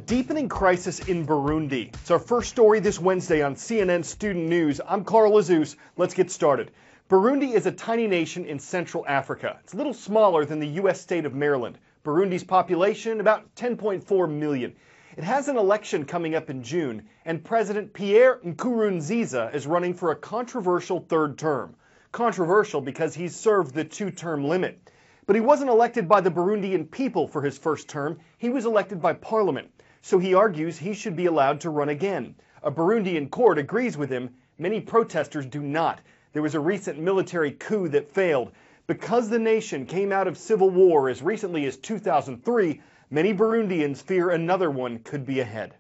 deepening crisis in Burundi. It's our first story this Wednesday on CNN Student News. I'm Carl Azus. Let's get started. Burundi is a tiny nation in Central Africa. It's a little smaller than the U.S. state of Maryland. Burundi's population, about 10.4 million. It has an election coming up in June, and President Pierre Nkurunziza is running for a controversial third term. Controversial because he's served the two-term limit. But he wasn't elected by the Burundian people for his first term. He was elected by parliament. So he argues he should be allowed to run again. A Burundian court agrees with him. Many protesters do not. There was a recent military coup that failed. Because the nation came out of civil war as recently as 2003, many Burundians fear another one could be ahead.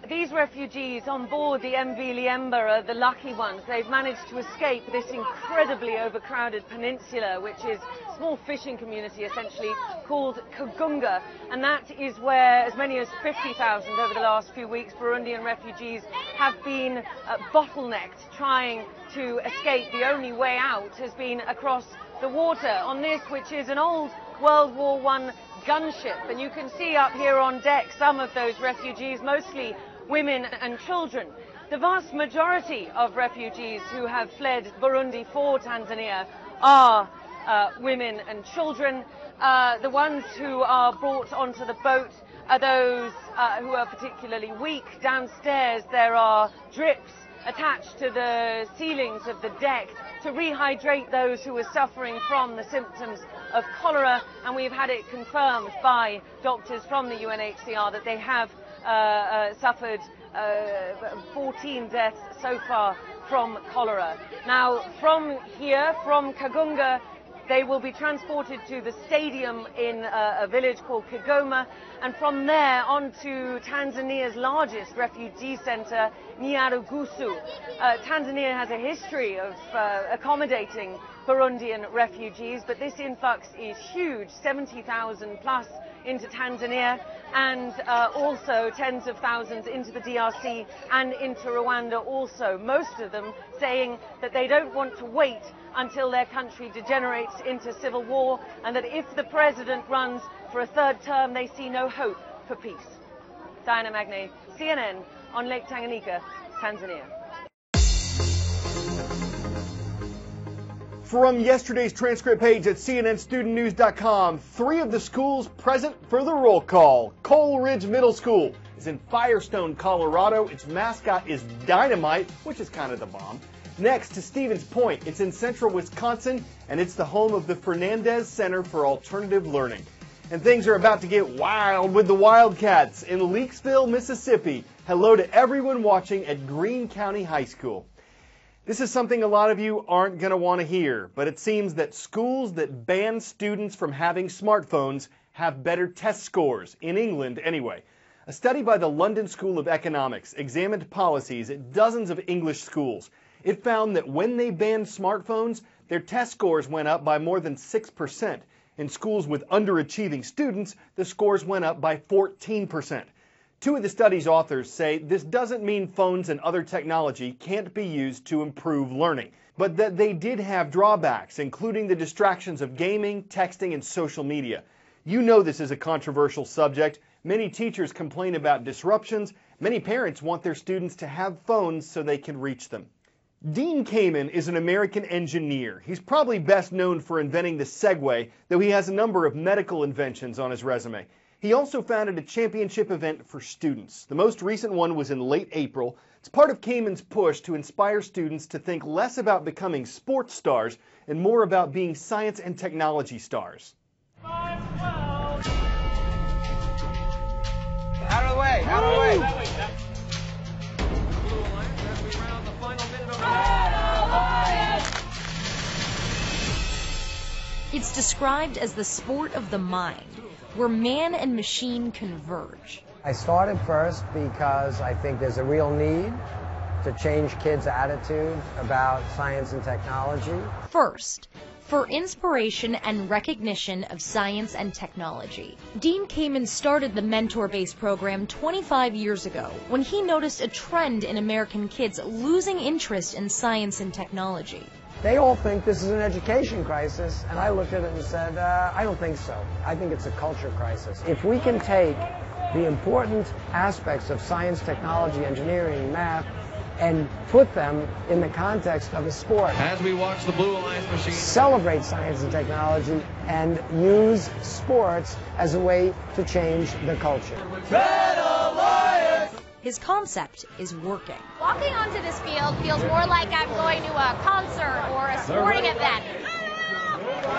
These refugees on board the MV Liemba are the lucky ones. They've managed to escape this incredibly overcrowded peninsula, which is a small fishing community essentially called Kagunga. And that is where as many as 50,000 over the last few weeks Burundian refugees have been bottlenecked trying to escape. The only way out has been across the water on this, which is an old World War I gunship. And you can see up here on deck some of those refugees, mostly women and children. The vast majority of refugees who have fled Burundi for Tanzania are women and children. The ones who are brought onto the boat are those who are particularly weak. Downstairs there are drips attached to the ceilings of the deck to rehydrate those who are suffering from the symptoms of cholera, and we've had it confirmed by doctors from the UNHCR that they have suffered 14 deaths so far from cholera. Now, from here, from Kagunga, they will be transported to the stadium in a village called Kigoma, and from there on to Tanzania's largest refugee center, Nyarugusu. Tanzania has a history of accommodating Burundian refugees, but this influx is huge, 70,000 plus into Tanzania, and also tens of thousands into the DRC and into Rwanda also, most of them saying that they don't want to wait until their country degenerates into civil war, and that if the president runs for a third term, they see no hope for peace. Diana Magne, CNN, on Lake Tanganyika, Tanzania. From yesterday's transcript page at cnnstudentnews.com, 3 of the schools present for the roll call. Coal Ridge Middle School is in Firestone, Colorado. Its mascot is Dynamite, which is kind of the bomb. Next to Stevens Point, it's in central Wisconsin, and it's the home of the Fernandez Center for Alternative Learning. And things are about to get wild with the Wildcats in Leakesville, Mississippi. Hello to everyone watching at Greene County High School. This is something a lot of you aren't going to want to hear, but it seems that schools that ban students from having smartphones have better test scores, in England anyway. A study by the London School of Economics examined policies at dozens of English schools. It found that when they banned smartphones, their test scores went up by more than 6%. In schools with underachieving students, the scores went up by 14%. 2 of the study's authors say this doesn't mean phones and other technology can't be used to improve learning, but that they did have drawbacks, including the distractions of gaming, texting, and social media. You know this is a controversial subject. Many teachers complain about disruptions. Many parents want their students to have phones so they can reach them. Dean Kamen is an American engineer. He's probably best known for inventing the Segway, though he has a number of medical inventions on his resume. He also founded a championship event for students. The most recent one was in late April. It's part of Kamen's push to inspire students to think less about becoming sports stars and more about being science and technology stars. Out of the way, out of the way. It's described as the sport of the mind, where man and machine converge. I started first because I think there's a real need to change kids' attitudes about science and technology. First, for inspiration and recognition of science and technology. Dean Kamen started the mentor-based program 25 years ago when he noticed a trend in American kids losing interest in science and technology. They all think this is an education crisis, and I looked at it and said, I don't think so. I think it's a culture crisis. If we can take the important aspects of science, technology, engineering, math, and put them in the context of a sport. As we watch the Blue Alliance machine Celebrate science and technology and use sports as a way to change the culture. His concept is working. Walking onto this field feels more like I'm going to a concert or a sporting event.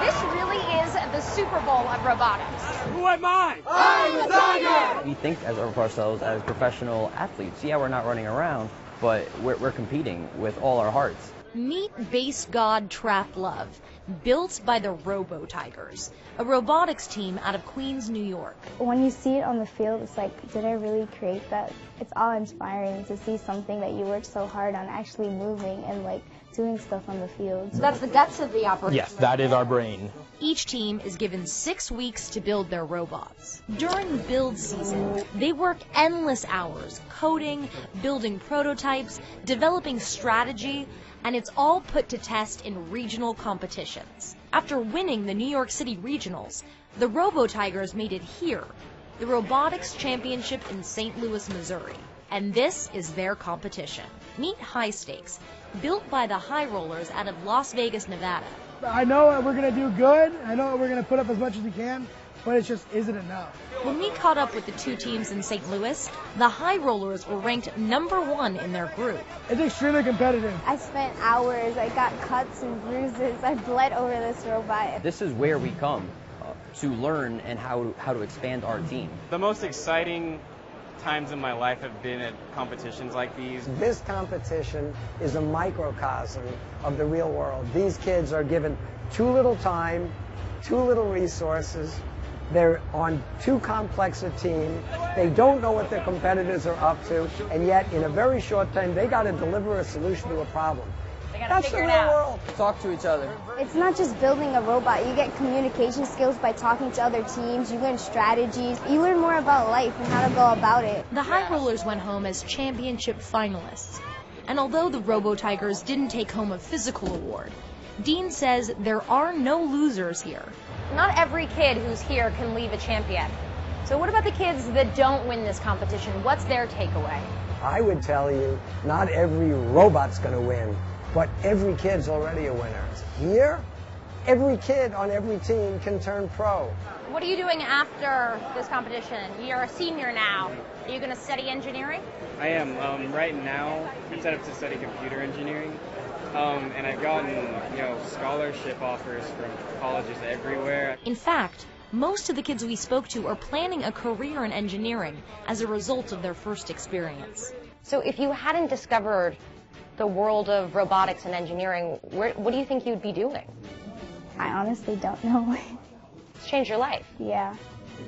This really is the Super Bowl of robotics. Who am I? We think of ourselves as professional athletes. Yeah, we're not running around, but we're competing with all our hearts. Meet Base God Trap Love, built by the Robo Tigers, a robotics team out of Queens, New York. When you see it on the field, it's like, did I really create that? It's all inspiring to see something that you worked so hard on actually moving and like doing stuff on the field. So that's the guts of the operation. Yes, that is our brain. Each team is given 6 weeks to build their robots. During build season, they work endless hours, coding, building prototypes, developing strategy, and it's all put to test in regional competitions. After winning the New York City regionals, the Robo Tigers made it here, the Robotics Championship in St. Louis, Missouri. And this is their competition. Meet High Stakes, built by the High Rollers out of Las Vegas, Nevada. I know we're going to do good. I know we're going to put up as much as we can, but it just isn't enough. When we caught up with the two teams in St. Louis, the High Rollers were ranked #1 in their group. It's extremely competitive. I spent hours, I got cuts and bruises, I bled over this robot. This is where we come to learn and how to expand our team. The most exciting times in my life have been at competitions like these. This competition is a microcosm of the real world. These kids are given too little time, too little resources. They're on too complex a team. They don't know what their competitors are up to, and yet in a very short time, they got to deliver a solution to a problem. That's the real world. Talk to each other. It's not just building a robot. You get communication skills by talking to other teams. You learn strategies. You learn more about life and how to go about it. The High Rollers went home as championship finalists. And although the Robo Tigers didn't take home a physical award, Dean says there are no losers here. Not every kid who's here can leave a champion. So what about the kids that don't win this competition? What's their takeaway? I would tell you, not every robot's going to win, but every kid's already a winner. Here, every kid on every team can turn pro. What are you doing after this competition? You're a senior now. Are you going to study engineering? I am. Right now, I'm set up to study computer engineering, and I've gotten, scholarship offers from colleges everywhere. In fact, most of the kids we spoke to are planning a career in engineering as a result of their first experience. So if you hadn't discovered the world of robotics and engineering, what do you think you'd be doing? I honestly don't know. It's changed your life. Yeah.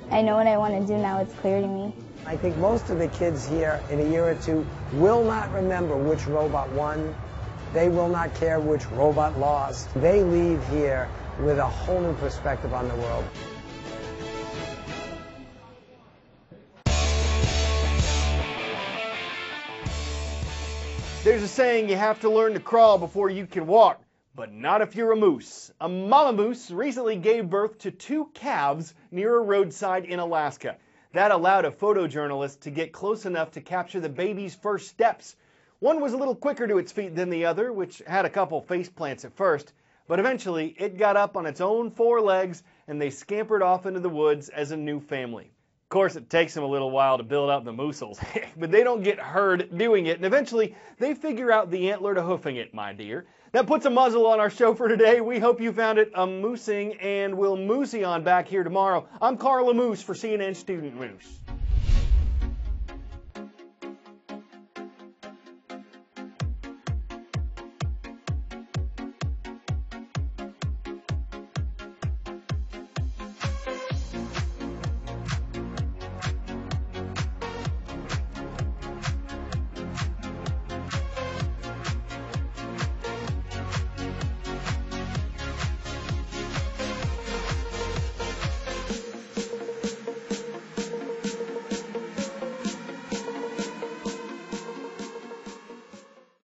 I know what I want to do now. It's clear to me. I think most of the kids here in a year or two will not remember which robot won. They will not care which robot lost. They leave here with a whole new perspective on the world. There's a saying, you have to learn to crawl before you can walk, but not if you're a moose. A mama moose recently gave birth to 2 calves near a roadside in Alaska. That allowed a photojournalist to get close enough to capture the baby's first steps. One was a little quicker to its feet than the other, which had a couple face plants at first, but eventually it got up on its own 4 legs and they scampered off into the woods as a new family. Of course, it takes them a little while to build up the muscles, but they don't get heard doing it, and eventually they figure out the antler to hoofing it, my dear. That puts a muzzle on our show for today. We hope you found it amusing, and we'll moosey on back here tomorrow. I'm Carla Moose for CNN Student Moose.